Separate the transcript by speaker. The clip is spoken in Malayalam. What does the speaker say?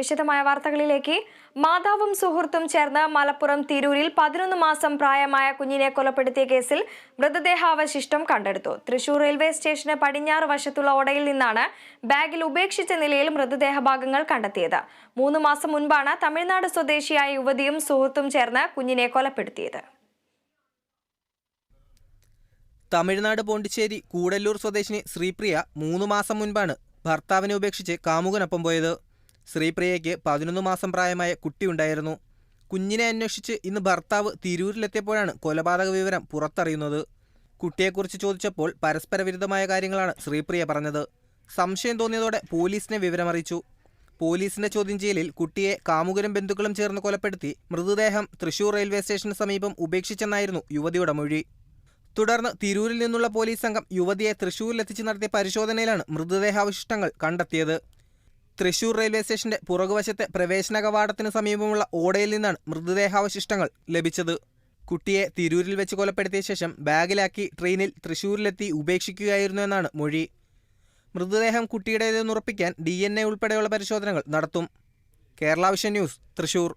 Speaker 1: വിശദമായ വാർത്തകളിലേക്ക്. മാതാവും സുഹൃത്തും ചേർന്ന് മലപ്പുറം തിരൂരിൽ 11 മാസം പ്രായമായ കുഞ്ഞിനെ കൊലപ്പെടുത്തിയ കേസിൽ മൃതദേഹാവശിഷ്ടം കണ്ടെടുത്തു. തൃശൂർ റെയിൽവേ സ്റ്റേഷന് പടിഞ്ഞാറ് വശത്തുള്ള ഓടയിൽ നിന്നാണ് ബാഗിൽ ഉപേക്ഷിച്ച നിലയിൽ മൃതദേഹ ഭാഗങ്ങൾ കണ്ടെത്തിയത്. 3 മാസം മുൻപാണ് തമിഴ്നാട് സ്വദേശിയായ യുവതിയും സുഹൃത്തും ചേർന്ന് കുഞ്ഞിനെ കൊലപ്പെടുത്തിയത്.
Speaker 2: തമിഴ്നാട് പോണ്ടിച്ചേരി കൂടല്ലൂർ സ്വദേശിനി ശ്രീപ്രിയ 3 മാസം മുൻപാണ് ഭർത്താവിനെ ഉപേക്ഷിച്ച് കാമുകനൊപ്പം പോയത്. ശ്രീപ്രിയയ്ക്ക് 11 മാസം പ്രായമായ കുട്ടിയുണ്ടായിരുന്നു. കുഞ്ഞിനെ അന്വേഷിച്ച് ഇന്ന് ഭർത്താവ് തിരൂരിലെത്തിയപ്പോഴാണ് കൊലപാതക വിവരം പുറത്തറിയുന്നത്. കുട്ടിയെക്കുറിച്ച് ചോദിച്ചപ്പോൾ പരസ്പര വിരുദ്ധമായ കാര്യങ്ങളാണ് ശ്രീപ്രിയ പറഞ്ഞത്. സംശയം തോന്നിയതോടെ പോലീസിനെ വിവരമറിയിച്ചു. പോലീസിന്റെ ചോദ്യം ചെയ്യലിൽ കുട്ടിയെ കാമുകരും ബന്ധുക്കളും ചേർന്ന് കൊലപ്പെടുത്തി മൃതദേഹം തൃശൂർ റെയിൽവേ സ്റ്റേഷന് സമീപം ഉപേക്ഷിച്ചെന്നായിരുന്നു യുവതിയുടെ മൊഴി. തുടർന്ന് തിരൂരിൽ നിന്നുള്ള പോലീസ് സംഘം യുവതിയെ തൃശൂരിലെത്തിച്ച് നടത്തിയ പരിശോധനയിലാണ് മൃതദേഹാവശിഷ്ടങ്ങൾ കണ്ടെത്തിയത്. തൃശൂർ റെയിൽവേ സ്റ്റേഷന്റെ പുറകുവശത്തെ പ്രവേശന കവാടത്തിന് സമീപമുള്ള ഓടയിൽ നിന്നാണ് മൃതദേഹാവശിഷ്ടങ്ങൾ ലഭിച്ചത്. കുട്ടിയെ തിരൂരിൽ വെച്ച് കൊലപ്പെടുത്തിയ ശേഷം ബാഗിലാക്കി ട്രെയിനിൽ തൃശൂരിലെത്തി ഉപേക്ഷിക്കുകയായിരുന്നു എന്നാണ് മൊഴി. മൃതദേഹം കുട്ടിയുടേതെന്ന് ഉറപ്പിക്കാൻ DNA ഉൾപ്പെടെയുള്ള പരിശോധനകൾ നടത്തും. Kerala vision news, Thrissur.